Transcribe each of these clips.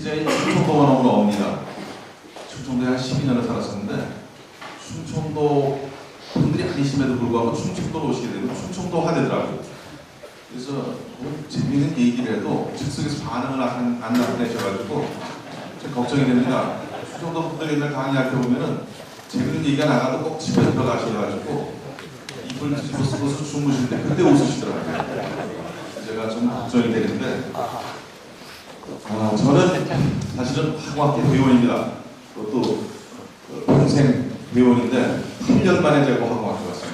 기자인 충청도가 너무 멉니다. 충청도에 한 12년을 살았었는데 충청도 분들이 아니심에도 불구하고 충청도로 오시게 되면 충청도화 되더라고요. 그래서 뭐 재미있는 얘기를 해도 즉석에서 반응을 안 나타내셔가지고 좀 걱정이 됩니다. 충청도 분들 옛날 강의할 때 보면은 재미있는 얘기가 나가도 꼭 집에 들어가셔가지고 입을 뒤집어 쓰고서 주무실 때 그때 웃으시더라고요. 제가 좀 걱정이 되는데 저는 사실은 학원학교 회원입니다. 그것도 평생 회원인데 8년 만에 제가 학원학교 왔어요.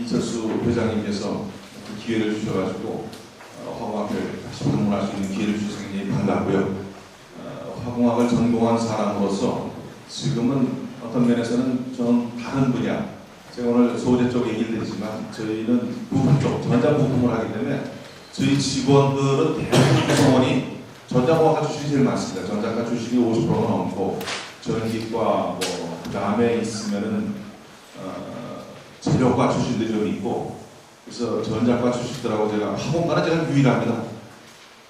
이철수 회장님께서 기회를 주셔가지고 화공학을 다시 방문할 수 있는 기회를 주셔서 굉장히 반갑고요. 화공학을 전공한 사람으로서 지금은 어떤 면에서는 저는 다른 분야, 제가 오늘 소재 쪽 얘기를 드리지만 저희는 부품 쪽, 전자부품을 하기 때문에 저희 직원들은 대부분 구성원이 전자공학과 출신이 제일 많습니다. 전자과 출신이 50%가 넘고 전기과 뭐 그 다음에 있으면은 재료과 출신들이 좀 있고, 그래서 전자과 출신들하고 제가 화공과는 제가 유일합니다.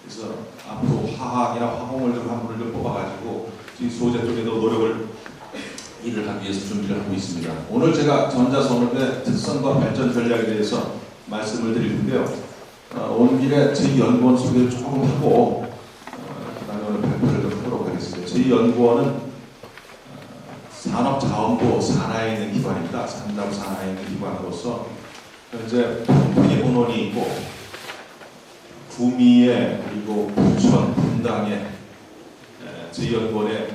그래서 앞으로 화학이나 화공을 좀 한 분을 좀 뽑아가지고 이 소재 쪽에도 일을 하기 위해서 준비를 하고 있습니다. 오늘 제가 전자산업의 특성과 발전 전략에 대해서 말씀을 드릴 텐데요. 온 길에 저희 연구원 소개를 조금 하고 그다음에 오늘 발표를 좀 하도록 하겠습니다. 저희 연구원은 산업자원부 산하에 있는 기관입니다. 산자부 산하에 있는 기관으로서 현재 평택에 본원이 있고 구미에 그리고 부천, 분당에 저희 연구원에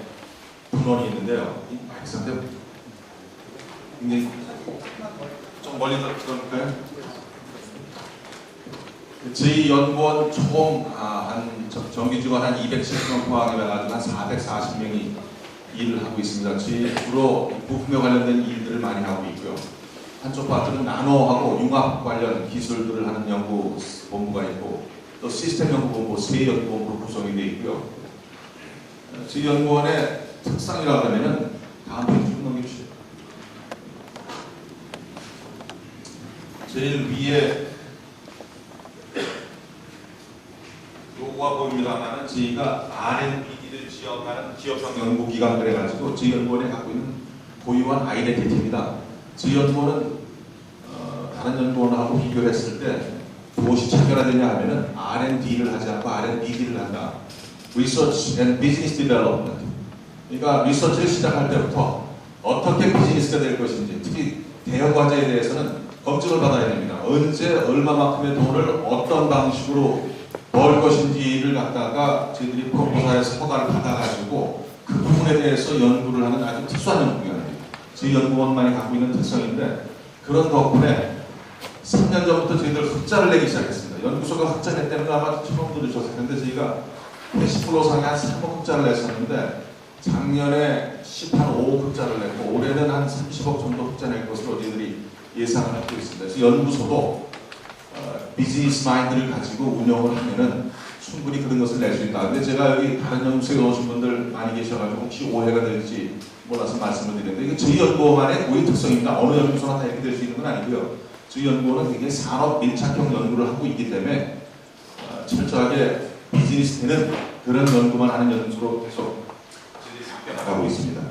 분원이 있는데요. 이 마이크 상태 굉장히 좀 멀리 들어볼까요? 저희 연구원 총 정규 직원 한 270명 포함해가지고 한 440명이 일을 하고 있습니다. 저희 주로 부품에 관련된 일들을 많이 하고 있고요. 한쪽 파트는 나노하고 융합 관련 기술들을 하는 연구본부가 있고 또 시스템 연구본부, 세 연구본부로 구성이 되어 있고요. 저희 연구원의 특성이라고 하면은 다음 페이지 좀 넘겨주시죠. 제일 위에 요거가 보입니다만은 저희가 R&D를 지원하는 지역형 연구기관 그래가지고 저희 연구원에 갖고 있는 고유한 아이덴티티입니다. 저희 연구원은 다른 연구원하고 비교를 했을 때 무엇이 차별화되냐 하면은 R&D를 하지 않고 R&D를 한다. Research and Business Development. 그러니까 리서치를 시작할 때부터 어떻게 비즈니스가 될 것인지, 특히 대형 과제에 대해서는 검증을 받아야 됩니다. 언제 얼마만큼의 돈을 어떤 방식으로 벌 것인지를 갖다가 저희들이 프로포살에서 허가를 받아가지고 그 부분에 대해서 연구를 하는 아주 특수한 연구기관입니다. 저희 연구원만이 갖고 있는 특성인데 그런 덕분에 3년 전부터 저희들 흑자를 내기 시작했습니다. 연구소가 흑자 냈다는 거 아마 처음 들으셨을 텐데 저희가 80% 상의 한 3억 흑자를 냈었는데 작년에 5억 흑자를 냈고 올해는 한 30억 정도 흑자 낼 것으로 저희들이 예상을 하고 있습니다. 그래서 연구소도 비즈니스 마인드를 가지고 운영을 하면은 충분히 그런 것을 낼 수 있다. 근데 제가 여기 다른 연구소에 오신 분들 많이 계셔가지고 혹시 오해가 될지 몰라서 말씀을 드리는데 이게 저희 연구원만의 고유 특성입니다. 어느 연구소나 다 이렇게 될 수 있는 건 아니고요. 저희 연구원은 굉장히 산업 밀착형 연구를 하고 있기 때문에 철저하게 비즈니스 되는 그런 연구만 하는 연구소로 계속 나가고 있습니다.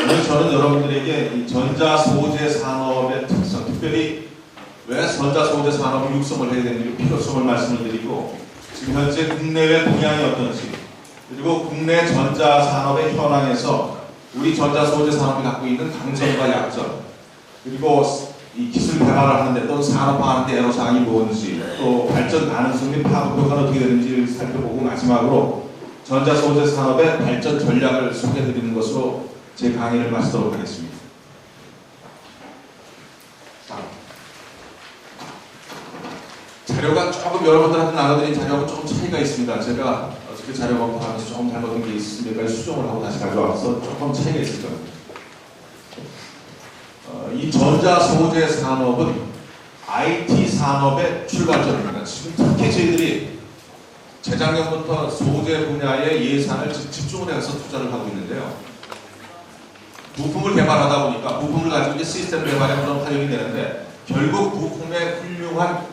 오늘 저는 여러분들에게 이 전자소재 산업의 특성, 특별히 왜 전자소재 산업을 육성을 해야 되는지 필요성을 말씀을 드리고 지금 현재 국내외 동향이 어떤지 그리고 국내 전자산업의 현황에서 우리 전자소재 산업이 갖고 있는 강점과 약점 그리고 이 기술 개발을 하는데 또 산업화하는 데 애로사항이 무엇인지 또 발전 가능성 및 파급 효과가 어떻게 되는지를 살펴보고 마지막으로 전자소재 산업의 발전 전략을 소개해드리는 것으로 제 강의를 마치도록 하겠습니다. 자료가 조금 여러분들한테 나눠드린 자료하고 조금 차이가 있습니다. 제가 어저께 자료 검토하면서 조금 잘못된 게 있으면 몇 가지 수정을 하고 다시 가져와서 조금 차이가 있을 겁니다. 이 전자소재 산업은 IT 산업의 출발점입니다. 지금 특히 저희들이 재작년부터 소재 분야의 예산을 집중을 해서 투자를 하고 있는데요. 부품을 개발하다 보니까 부품을 가지고 이제 시스템 개발에 그런 활용이 되는데 결국 부품의 훌륭한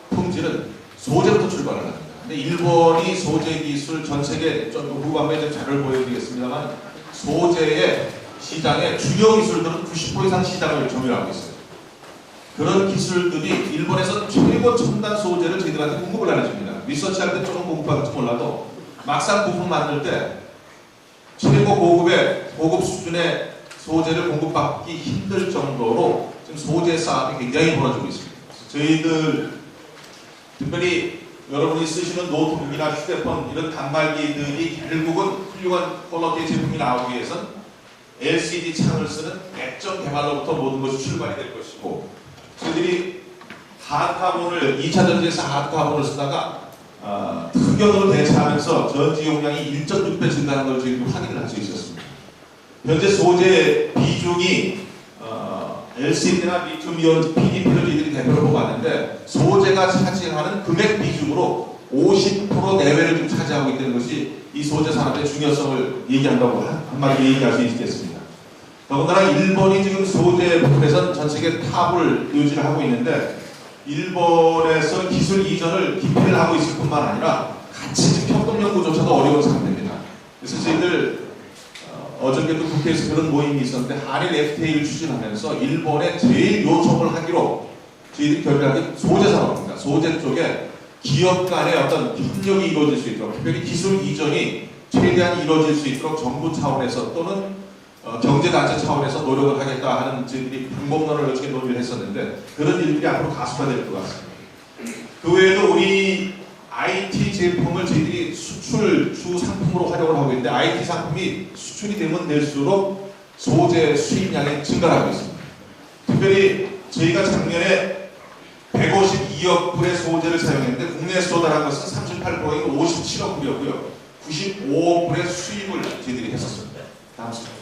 품질은 소재부터 출발을 합니다. 근데 일본이 소재 기술 전 세계 좀 후반부에 좀 자료를 보여드리겠습니다만 소재의 시장의 주요 기술들은 90% 이상 시장을 점유하고 있어요. 그런 기술들이 일본에서 최고 첨단 소재를 저희들한테 공급을 안 해줍니다. 리서치할 때 조금 공급할지 몰라도 막상 부품 만들 때 최고 고급 수준의 소재를 공급받기 힘들 정도로 지금 소재 싸움이 굉장히 벌어지고 있습니다. 저희들 특별히 여러분이 쓰시는 노트북이나 휴대폰 이런 단말기들이 결국은 훌륭한 퀄러티의 제품이 나오기 위해선 LCD 창을 쓰는 액정 개발로부터 모든 것이 출발이 될 것이고 저희들이 하드카본을 2차 전지에서 하드카본을 쓰다가 흑연으로 대체하면서 전지 용량이 1.6배 증가하는 걸 저희도 확인을 할 수 있었습니다. 현재 소재 비중이 LCD나 리튬이온 PDP를 저희들이 대표로 뽑았는데 소재가 차지하는 금액 비중으로 50% 내외를 좀 차지하고 있다는 것이 이 소재 산업의 중요성을 얘기한다고 한마디로 얘기할 수 있겠습니다. 더군다나 일본이 지금 소재 부분에선 전 세계 탑을 유지를 하고 있는데 일본에서 기술 이전을 기피를 하고 있을 뿐만 아니라 같이 협동 연구조차도 어려운 상태입니다. 그래서 저희들 어저께도 국회에서 그런 모임이 있었는데 한일 FTA를 추진하면서 일본에 제일 요청을 하기로 저희들이 결정한 게 소재 산업입니다. 소재 쪽에 기업 간의 어떤 협력이 이루어질 수 있도록 특별히 기술 이전이 최대한 이루어질 수 있도록 정부 차원에서 또는 경제단체 차원에서 노력을 하겠다 하는 저희들이 방법론을 어저께 논의를 했었는데 그런 일들이 앞으로 가수가 될 것 같습니다. 그 외에도 우리 IT 제품을 저희들이 수출 주 상품으로 활용을 하고 있는데 IT 상품이 수출이 되면 될수록 소재 수입량이 증가하고 있습니다. 특별히 저희가 작년에 152억 불의 소재를 사용했는데 국내에서 조달한 것은 38%인 57억 불이었고요. 95억 불의 수입을 저희들이 했었습니다. 다음 슬라이드.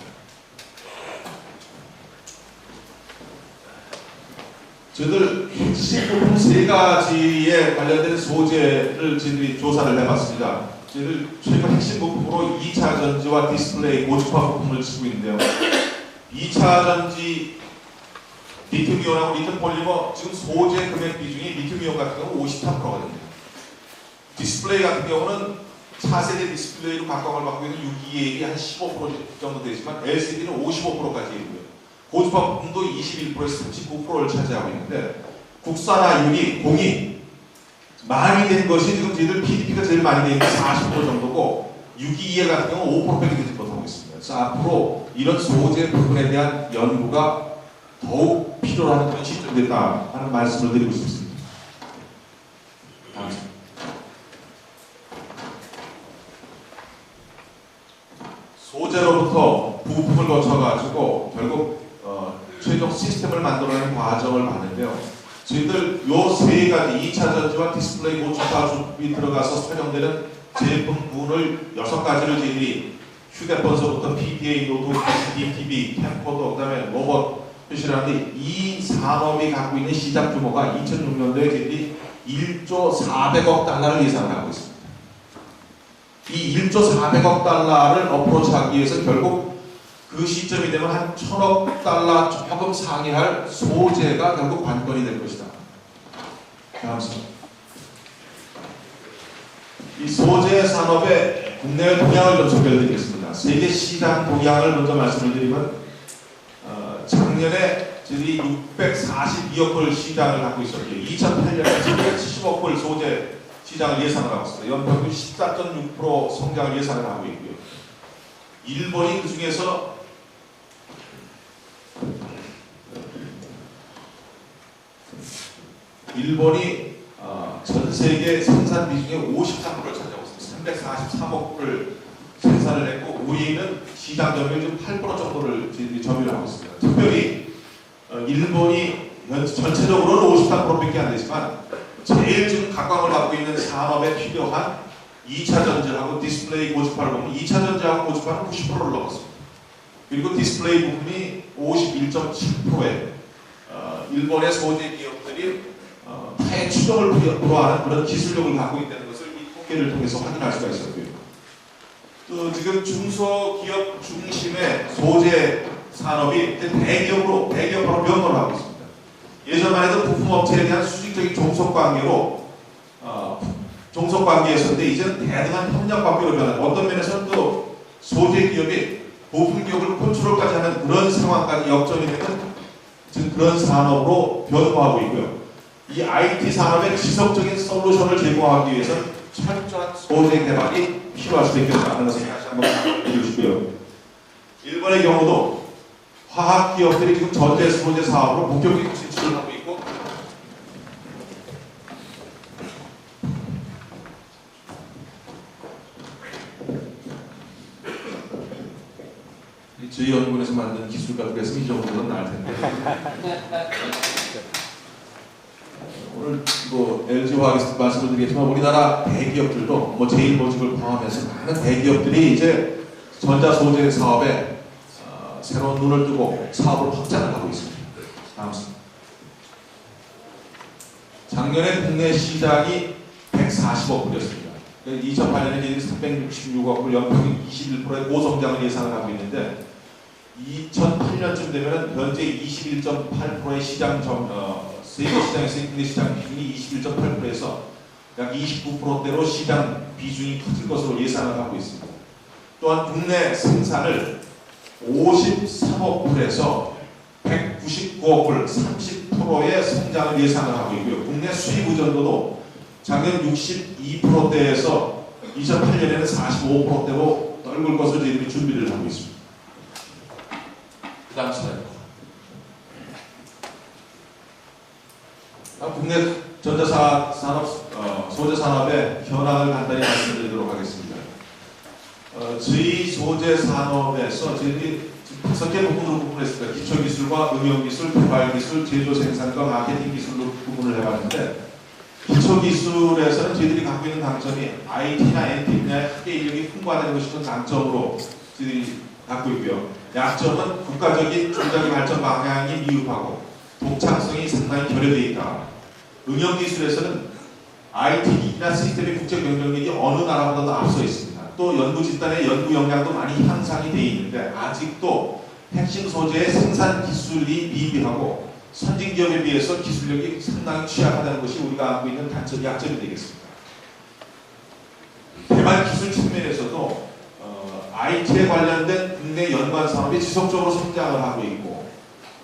저희들 핵심 부품 세 가지에 관련된 소재를 저희들이 조사를 해봤습니다. 저희들 최근 핵심 부품으로 2차 전지와 디스플레이, 고주파 부품을 쓰고 있는데요. 2차 전지 리튬이온하고 리튬 폴리머 지금 소재 금액 비중이 리튬이온 같은 경우 53%거든요. 디스플레이 같은 경우는 4세대 디스플레이로 각광을 받고 있는 6기액이 한 15% 정도 되지만 LCD는 55%까지 있고요. 고주파 부품도 21%에서 39%를 차지하고 있는데 국산화 유리, 공이 많이 된 것이 지금 저희들 PDP가 제일 많이 되는 게 40% 정도고 622에 같은 경우 5%밖에 되지 못하고 있습니다. 그래서 앞으로 이런 소재 부분에 대한 연구가 더욱 필요로 하는 그런 시점이 됐다 하는 말씀을 드리고 싶습니다. 다음입니다. 소재로부터 부품을 거쳐가지고 결국 최종 시스템을 만들어내는 과정을 봤는데요. 저희들 요 세 가지 2차 전지와 디스플레이, 고주파 줍이 들어가서 사용되는 제품군을 6가지를 저희들이 휴대폰서부터 PDA, 노트북, PC, TV, 캠코더, 그 다음에 로봇 표시를 하는데 이 산업이 갖고 있는 시장 규모가 2006년도에 저희들이 1조 400억 달러를 예상을 하고 있습니다. 이 1조 400억 달러를 어프로치하기 위해서 결국 그 시점이 되면 한 1000억 달러 조금 상회할 소재가 결국 관건이 될 것이다. 다음 슬라이드. 이 소재 산업의 국내 동향을 좀 소개해드리겠습니다. 세계 시장 동향을 먼저 말씀을 드리면 작년에 저희들이 642억 불 시장을 갖고 있었고요. 2008년에 770억 불 소재 시장을 예상을 하고 있습니다. 연평균 14.6% 성장을 예상을 하고 있고요. 일본이 그 중에서 전 세계 생산 비중의 53%를 차지하고 있습니다. 343억 불을 생산을 했고 우리는 시장 점유율 좀 8% 정도를 점유를 하고 있습니다. 특별히 일본이 전체적으로는 53%밖에 안 되지만 제일 지금 각광을 받고 있는 산업에 필요한 2차 전지하고 디스플레이, 고주파를 보면 2차 전지하고 고주파는 90%를 넘었습니다. 그리고 디스플레이 부분이 51.7%에 일본의 소재 기업들이 타의 추종을 불허하는 그런 기술력을 갖고 있다는 것을 이 통계를 통해서 확인할 수가 있었고요. 또 지금 중소기업 중심의 소재 산업이 대기업으로 변모를 하고 있습니다. 예전만 해도 부품업체에 대한 수직적인 종속 관계로 종속관계였었는데 이제는 대등한 협력관계로 변한, 어떤 면에서는 또 소재 기업이 부품 기업을 컨트롤까지 하는 그런 상황까지 역전이 되는 지금 그런 산업으로 변화하고 있고요. 이 IT 산업의 지속적인 솔루션을 제공하기 위해서는 철저한 소재 개발이 필요할 수밖에 없다는 것을 다시 한번 말씀드리고 싶고요. 일본의 경우도 화학 기업들이 지금 전제 소재 사업으로 본격적인 진출을 하고 있고, 저희 연구원에서 만든 기술가 그래서 이 정도는 나을 텐데. 오늘 뭐 LG화학에서 말씀을 드리겠지만 우리나라 대기업들도 뭐 제일모직을 포함해서 많은 대기업들이 이제 전자소재 사업에 새로운 눈을 뜨고 사업을 확장을 하고 있습니다. 다음습니다. 작년에 국내 시장이 140억 불이었습니다. 2008년에 366억 불, 연평균 21%의 고성장을 예상을 하고 있는데 2008년쯤 되면 현재 21.8%의 시장 세계 시장에서의 국내 시장 비중이 21.8%에서 약 29%대로 시장 비중이 커질 것으로 예상을 하고 있습니다. 또한 국내 생산을 53억 불에서 199억 불, 30%의 성장을 예상을 하고 있고요. 국내 수입 의존도도 작년 62%대에서 2008년에는 45%대로 떨굴 것을 저희들이 준비를 하고 있습니다. 그 다음 슬라이드. 국내 전자산업, 소재산업의 현황을 간단히 말씀드리도록 하겠습니다. 저희 소재산업에서 저희들이 5개 부분으로 구분했습니다. 기초기술과 응용기술, 개발기술, 제조생산과 마케팅 기술로 구분을 해봤는데, 기초기술에서는 저희들이 갖고 있는 강점이 IT나 NT 분야의 학계 인력이 풍부하다는 것이 큰 강점으로 저희들이 갖고 있고요. 약점은 국가적인 중장기 발전 방향이 미흡하고 독창성이 상당히 결여되어 있다. 응용기술에서는 IT나 시스템의 국제 경쟁력이 어느 나라보다도 앞서 있습니다. 또 연구 집단의 연구 역량도 많이 향상이 되어 있는데 아직도 핵심 소재의 생산 기술이 미비하고 선진 기업에 비해서 기술력이 상당히 취약하다는 것이 우리가 갖고 있는 단점이 약점이 되겠습니다. 개발 기술 측면에서도 IT에 관련된 국내 연관 산업이 지속적으로 성장을 하고 있고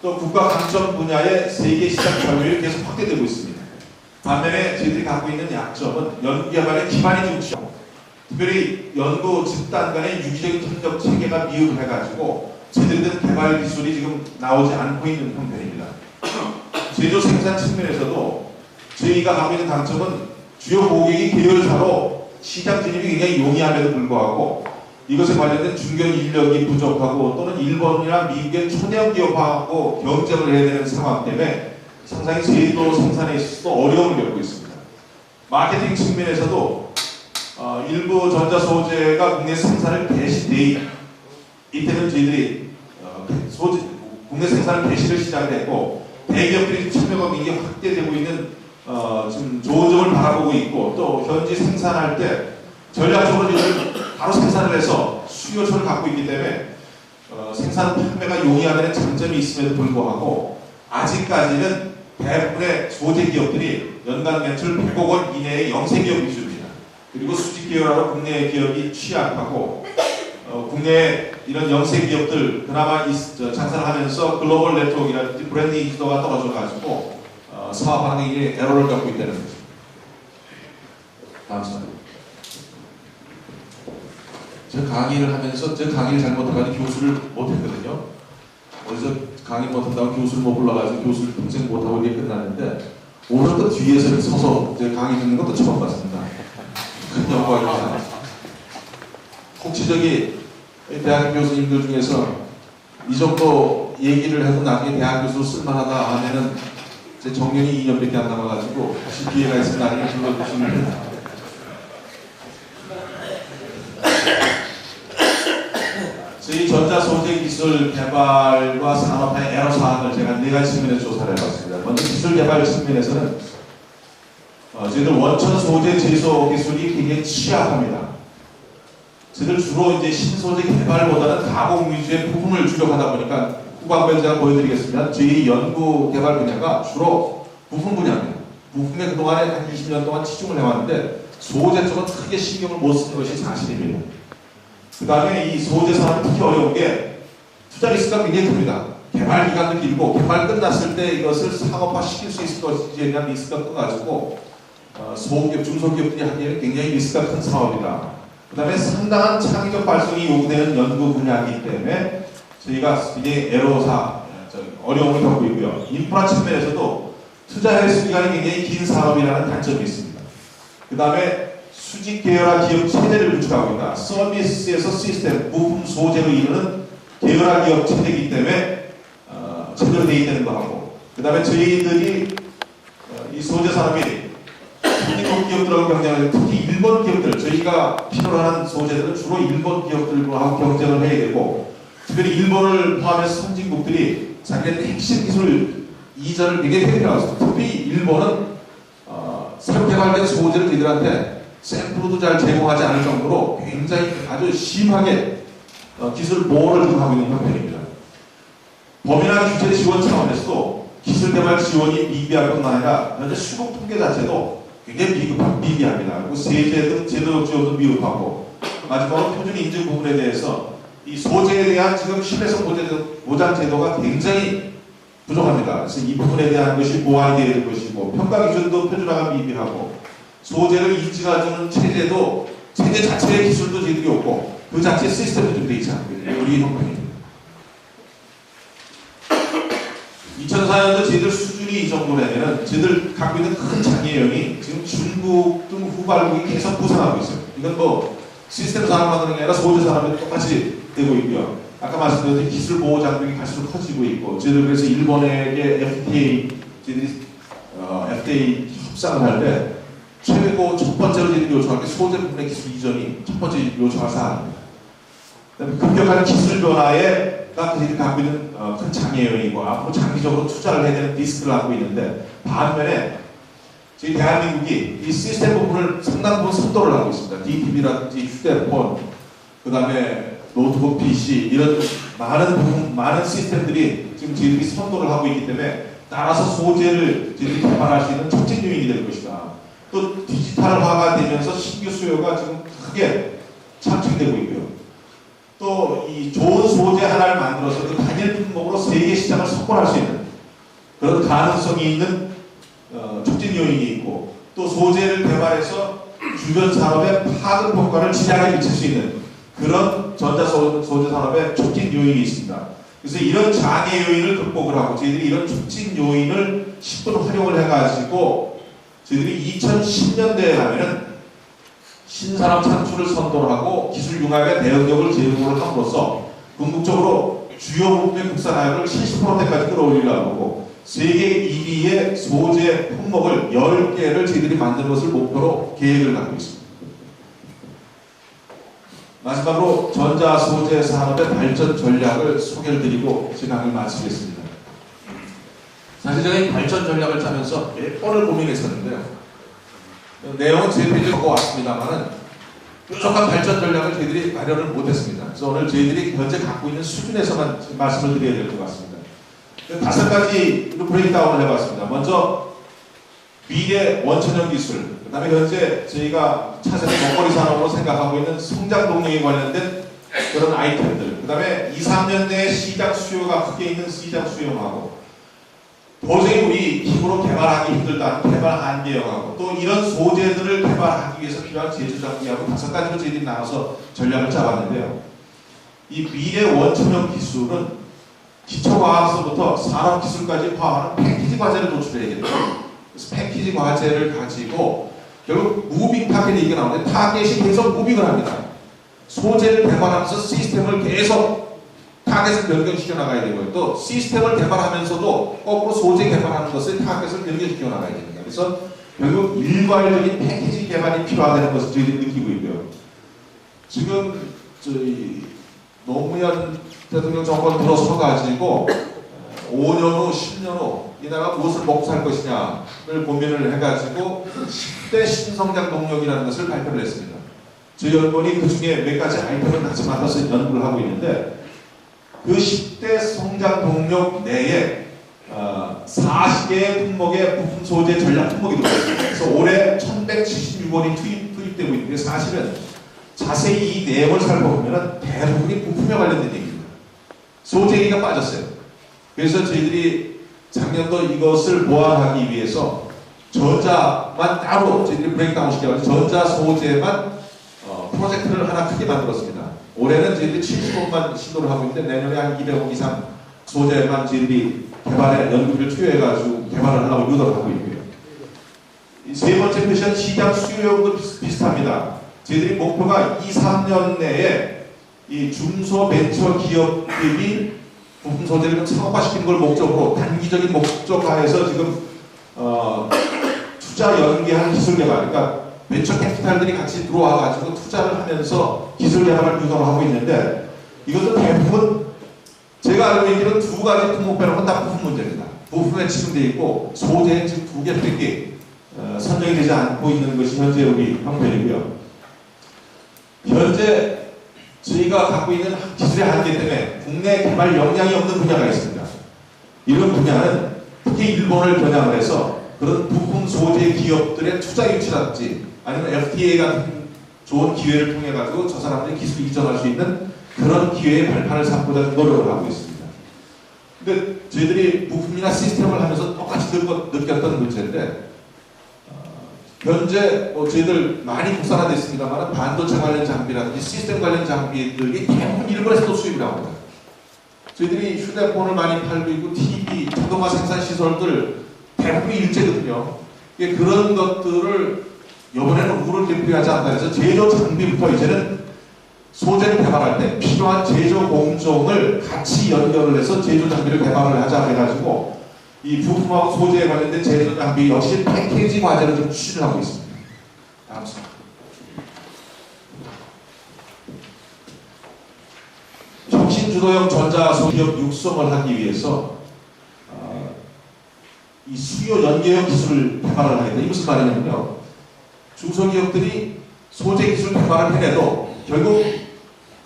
또 국가 강점 분야의 세계 시장 점유율이 계속 확대되고 있습니다. 반면에 저희들이 갖고 있는 약점은 연구개발의 기반이 좀 취하고 특별히 연구 집단 간의 유기적인 협력 체계가 미흡해가지고 제대로 된 개발 기술이 지금 나오지 않고 있는 형편입니다. 제조 생산 측면에서도 저희가 갖고 있는 강점은 주요 고객이 계열사로 시장 진입이 굉장히 용이함에도 불구하고 이것에 관련된 중견 인력이 부족하고 또는 일본이나 미국의 초대형 기업하고 경쟁을 해야 되는 상황 때문에 상당히 제조 생산에 있어서 어려움을 겪고 있습니다. 마케팅 측면에서도 일부 전자소재가 국내 생산을 개시돼 이때는 저희들이 국내 생산을 개시를 시작했고 대기업들이 참여가 굉장히 확대되고 있는 지금 좋은 점을 바라보고 있고 또 현지 생산할 때 전략적으로 이걸 바로 생산을 해서 수요처를 갖고 있기 때문에 생산 판매가 용이하다는 장점이 있음에도 불구하고 아직까지는 대부분의 소재 기업들이 연간 매출 100억 원 이내의 영세 기업 위주입니다. 그리고 수직 계열화로 국내 기업이 취약하고 국내 이런 영세 기업들 그나마 장사를 하면서 글로벌 네트워크라든지 브랜드 인지도가 떨어져가지고 사업하는 게 에러를 겪고 있다는 거죠. 다음 슬라이드. 제가 강의를 하면서 제 강의를 잘못해가지고 교수를 못했거든요. 어디서 강의 못한다고 교수를 못 불러가지고 교수를 평생 못하고 이게 끝났는데 오늘 또 뒤에서 서서 제 강의 듣는 것도 처음 봤습니다. 큰 영광입니다. 혹시 저기 대학 교수님들 중에서 이 정도 얘기를 해서 나중에 대학 교수 쓸만하다 하면은 제 정년이 2년밖에 안 남아가지고 혹시 기회가 있으면 나중에 불러주시면 저희 전자소재 기술 개발과 산업화의 애로사항을 제가 4가지 측면에서 조사를 해봤습니다. 먼저 기술 개발 측면에서는 저희들 원천 소재 제조 기술이 굉장히 취약합니다. 저희들 주로 이제 신소재 개발보다는 가공 위주의 부품을 주력 하다 보니까 후반부에 제가 보여드리겠습니다. 저희 연구 개발 분야가 주로 부품 분야입니다. 부품에 그동안에 한 20년 동안 치중을 해왔는데 소재 쪽은 크게 신경을 못 쓰는 것이 사실입니다. 그 다음에 이 소재 산업이 특히 어려운 게 투자 리스크가 굉장히 큽니다. 개발 기간도 길고 개발 끝났을 때 이것을 상업화 시킬 수 있을 것인지에 대한 리스크가 커가지고 소기업, 중소기업들이 하기에는 굉장히 리스크가 큰 사업이다. 그 다음에 상당한 창의적 발성이 요구되는 연구 분야이기 때문에 저희가 굉장히 어려움을 겪고 있고요. 인프라 측면에서도 투자 횟수 기간이 굉장히 긴 산업이라는 단점이 있습니다. 그 다음에 수직 계열화 기업 체제를 구축하고 있다. 서비스에서 시스템, 부품, 소재로 이루는 계열화 기업 체제이기 때문에 제대로 되어 있다는 거 하고, 그 다음에 저희들이 이 소재 산업이 한국 기업들하고 경쟁을, 특히 일본 기업들, 저희가 필요로 하는 소재들은 주로 일본 기업들하고 경쟁을 해야 되고, 특별히 일본을 포함해서 선진국들이 자기네들 핵심 기술 이전을 되게 해결하고 있습니다. 특히 일본은 새로 개발된 소재를 저희들한테 샘플도 잘 제공하지 않을 정도로 굉장히 아주 심하게 기술 보호를 좀 하고 있는 형편입니다. 법이나 규제 지원 차원에서도 기술 개발 지원이 미비할 뿐만 아니라 현재 수급 통계 자체도 굉장히 미비합니다. 그리고 세제 등 제도적 지원도 미흡하고, 마지막으로 표준 인증 부분에 대해서 이 소재에 대한 지금 신뢰성 보장 제도가 굉장히 부족합니다. 그래서 이 부분에 대한 것이 보완이 되어야 될 것이고, 평가 기준도 표준화가 미비하고, 소재를 인증해주는 체제도, 체제 자체의 기술도 저희들이 없고, 그 자체 시스템도 좀 되어 있지 않거든요. 우리 형편입니다. 2004년도 저희들 수준이 이 정도라면 저희들 갖고 있는 큰 장애형이 지금 중국 등 후발국이 계속 부상하고 있어요. 이건 뭐 시스템 산업 만드는 게 아니라 소재 산업에 똑같이 되고 있고요. 아까 말씀드린 기술 보호 장벽이 갈수록 커지고 있고, 저희들 그래서 일본에게 저희들이 FTA 협상을 할 때 최고 첫 번째로 저희들이 요청할 게 소재 부분의 기술 이전이 첫 번째 요청할 사항입니다. 그다음에 급격한 기술 변화가 저희들이 갖고 있는 큰 장애요인이고, 앞으로 장기적으로 투자를 해야 되는 리스크를 갖고 있는데, 반면에 저희 대한민국이 이 시스템 부분을 상당 부분 선도를 하고 있습니다. DTV라든지 휴대폰, 그 다음에 노트북 PC, 이런 많은 시스템들이 지금 저희들이 선도를 하고 있기 때문에, 따라서 소재를 저희들이 개발할 수 있는 촉진 요인이 될 것이다. 또 디지털화가 되면서 신규 수요가 지금 크게 창출되고 있고요. 또 이 좋은 소재 하나를 만들어서 그 단일 품목으로 세계 시장을 석권할 수 있는 그런 가능성이 있는 촉진 요인이 있고, 또 소재를 개발해서 주변 산업의 파급 효과를 지향에 미칠 수 있는 그런 전자소재 산업의 촉진 요인이 있습니다. 그래서 이런 장애 요인을 극복을 하고, 저희들이 이런 촉진 요인을 10분 활용을 해가지고 저희들이 2010년대에 가면은 신산업 창출을 선도를 하고 기술 융합의 대응력을 제공을 함으로써 궁극적으로 주요 부분의 국산화율을 70%대까지 끌어올리려고 하고, 세계 1위의 소재 품목을 10개를 저희들이 만드는 것을 목표로 계획을 갖고 있습니다. 마지막으로 전자소재 산업의 발전 전략을 소개를 드리고 제 강의를 마치겠습니다. 사실 제가 이 발전 전략을 짜면서 몇 번을 고민했었는데요. 내용은 제 페이지에 적어 왔습니다만은 뾰족한 발전 전략을 저희들이 마련을 못했습니다. 그래서 오늘 저희들이 현재 갖고 있는 수준에서만 말씀을 드려야 될 것 같습니다. 5가지로 브레이크다운을 해봤습니다. 먼저 미래 원천형 기술, 그 다음에 현재 저희가 차세대 먹거리 산업으로 생각하고 있는 성장 동력에 관련된 그런 아이템들, 그 다음에 2, 3년 내에 시장 수요가 크게 있는 시장 수요하고, 도저히 우리 힘으로 개발하기 힘들다는 개발 한계형하고, 또 이런 소재들을 개발하기 위해서 필요한 제조장비하고 5가지로 저희들이 나눠서 전략을 짜봤는데요. 이 미래 원천형 기술은 기초과학서부터 산업기술까지 포함하는 패키지 과제를 도출해야 돼요. 그래서 패키지 과제를 가지고 결국 무빙 타겟이 이게 나오는데, 타겟이 계속 무빙을 합니다. 소재를 개발하면서 시스템을 계속 타겟을 변경시켜 나가야 되고요. 또 시스템을 개발하면서도 거꾸로 소재 개발하는 것을 타겟을 변경시켜 나가야 됩니다. 그래서 결국 일괄적인 패키지 개발이 필요하다는 것을 저희들이 느끼고 있고요. 지금 저희 노무현 대통령 정권 들어서 가지고 5년 후, 10년 후 이 나라가 무엇을 먹고 살 것이냐를 고민을 해가지고 10대 신성장 동력이라는 것을 발표를 했습니다. 저희 연구원이 그 중에 몇 가지 아이템을 같이 맡아서 연구를 하고 있는데, 그 10대 성장 동력 내에 40개의 품목의 부품 소재 전략 품목이 들어있습니다. 그래서 올해 1176원이 투입되고 있는데 사실은 자세히 이 내용을 살펴보면 대부분이 부품에 관련된 얘기입니다. 소재 얘기가 빠졌어요. 그래서 저희들이 작년도 이것을 보완하기 위해서 전자만 따로 저희들이 브레이크다운 시켜가지고 전자 소재만 프로젝트를 하나 크게 만들었습니다. 올해는 저희들이 70억만 시도를 하고 있는데 내년에 한 200억 이상 소재만 저희들이 개발에 연구비를 투여해가지고 개발을 하려고 유도를 하고 있고요. 세 번째 표시는 시장 수요용도 비슷합니다. 저희들이 목표가 2, 3년 내에 이 중소벤처 기업들이 부품 소재를 상업화시키는 걸 목적으로 단기적인 목적화해서 지금 투자 연계하는 기술 개발, 그러니까 벤처 캐피탈들이 같이 들어와가지고 투자를 하면서 기술 개발을 유도를 하고 있는데 이것도 대부분 제가 알고 있기로는 두 가지 품목 빼놓고 다 부품 문제입니다. 부품에 집중되어 있고 소재에 지금 두 개밖에 선정이 되지 않고 있는 것이 현재 우리 형편이고요. 현재 저희가 갖고 있는 기술의 한계 때문에 국내 개발 역량이 없는 분야가 있습니다. 이런 분야는 특히 일본을 겨냥을 해서 그런 부품 소재 기업들의 투자 유치라든지 아니면 FTA 같은 좋은 기회를 통해 가지고 저 사람들이 기술 이전할 수 있는 그런 기회의 발판을 삼고자 노력을 하고 있습니다. 근데 저희들이 부품이나 시스템을 하면서 똑같이 느꼈던 문제인데 현재 저희들 많이 국산화되어 있습니다만 반도체 관련 장비라든지 시스템 관련 장비들이 대부분 일본에서 또 수입을 합니다. 저희들이 휴대폰을 많이 팔고 있고 TV, 자동화 생산 시설들 대부분이 일제거든요. 그런 것들을 이번에는 우를 대표하지 않다 해서 제조 장비부터 이제는 소재를 개발할 때 필요한 제조 공정을 같이 연결을 해서 제조 장비를 개발을 하자 해가지고 이 부품하고 소재에 관련된 제조 장비 역시 패키지 과제를 좀 추진을 하고 있습니다. 다음 슬라이드. 혁신주도형 전자소기업 육성을 하기 위해서 이 수요 연계형 기술을 개발을 하게 돼. 이게 무슨 말이냐면요. 중소기업들이 소재 기술 개발을 해내도 결국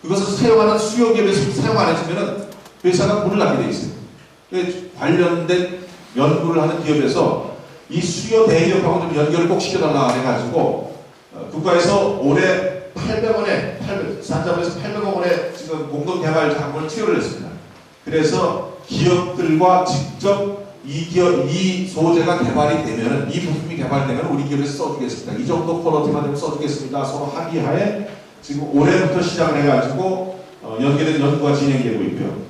그것을 사용하는 수요 기업에서 사용 안 해주면 회사가 문을 닫게 돼 있어요. 관련된 연구를 하는 기업에서 이 수요 대기업하고 좀 연결을 꼭 시켜달라 해가지고 국가에서 올해 800원에 산자부에서 800억 원에 지금 공동개발 자금을 투여를 했습니다. 그래서 기업들과 직접 이 소재가 개발이 되면 이 부품이 개발되면 우리 기업에서 써주겠습니다. 이 정도 퀄리티만 되면 써주겠습니다. 서로 합의하에 지금 올해부터 시작을 해가지고 연계된 연구가 진행되고 있고요.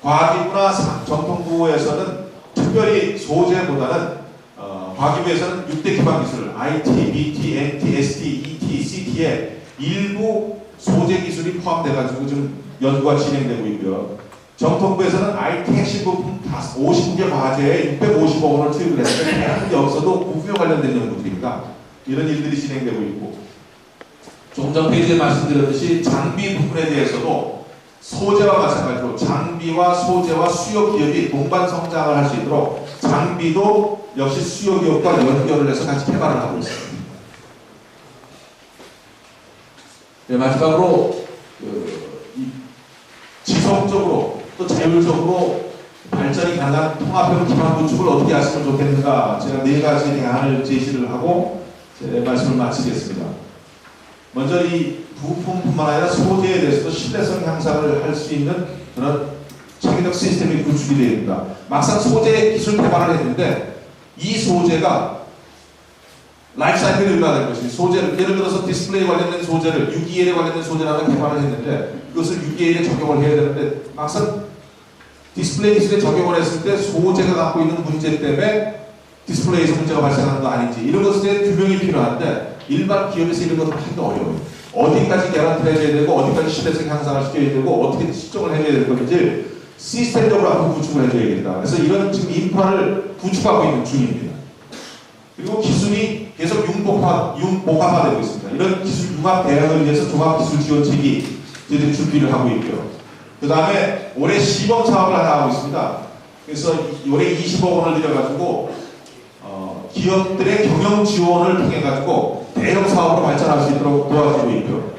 과기부나 정통부에서는 특별히 소재보다는 과기부에서는 6대 기반 기술 IT, BT, NT, ST, ET, CT에 일부 소재 기술이 포함돼가지고 지금 연구가 진행되고 있고요. 정통부에서는 IT 핵심 부품 50개 과제에 650억 원을 투입을 했는데 여기서도 부품에 관련된 연구들입니다. 이런 일들이 진행되고 있고 조금 전 페이지에 말씀드렸듯이 장비 부분에 대해서도 소재와 마찬가지로 장비와 소재와 수요 기업이 동반 성장을 할 수 있도록 장비도 역시 수요 기업과 연결을 해서 같이 개발을 하고 있습니다. 네, 마지막으로 지속적으로 또 자율적으로 발전이 가능한 통합형 기반 구축을 어떻게 하시면 좋겠는가 제가 4가지 대안을 제시를 하고 제 말씀을 마치겠습니다. 먼저 이 부품뿐만 아니라 소재에 대해서도 신뢰성 향상을 할 수 있는 그런 창의적 시스템이 구축이 되어야 됩니다. 막상 소재 기술 개발을 했는데 이 소재가 라이프 사이클이 얼마나 될 것인지 소재를 예를 들어서 디스플레이 관련된 소재를 6EL에 관련된 소재를 하나 개발을 했는데 그것을 6EL에 적용을 해야 되는데 막상 디스플레이 기술에 적용을 했을 때 소재가 갖고 있는 문제 때문에 디스플레이에서 문제가 발생하는 거 아닌지 이런 것에 대한 규명이 필요한데 일반 기업에서 이런 것을 하기가 어려워요. 어디까지 개런티를 해줘야 되고 어디까지 신뢰성 향상을 시켜야 되고 어떻게 측정을 해줘야 될 건지 시스템적으로 한번 구축을 해줘야겠다. 그래서 이런 지금 인프라를 구축하고 있는 중입니다. 그리고 기술이 계속 융복합화되고 있습니다. 이런 기술 융합 대응을 위해서 종합기술지원책이 저희들이 준비를 하고 있고요. 그 다음에 올해 시범 사업을 하나 하고 있습니다. 그래서 올해 20억 원을 들여가지고 기업들의 경영 지원을 통해 가지고 대형 사업으로 발전할 수 있도록 도와주고 있고요.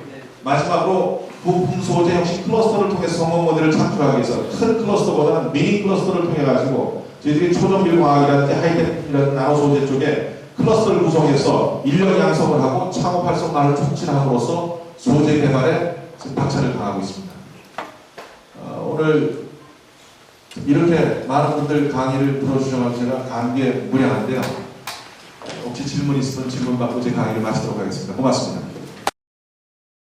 마지막으로 부품 소재 역시 클러스터를 통해서 성공 모델을 창출하기 위해서 큰 클러스터보다는 미니 클러스터를 통해 가지고 저희들이 초정밀 광학이라든지 하이테크라든지 나노 소재 쪽에 클러스터를 구성해서 인력 양성을 하고 창업 활성화를 촉진함으로써 소재 개발에 지금 박차를 당하고 있습니다. 오늘 이렇게 많은 분들 강의를 들어주셔서 제가 감기에 무량한데요. 혹시 질문 있으면 질문 받고 제 강의를 마치도록 하겠습니다. 고맙습니다.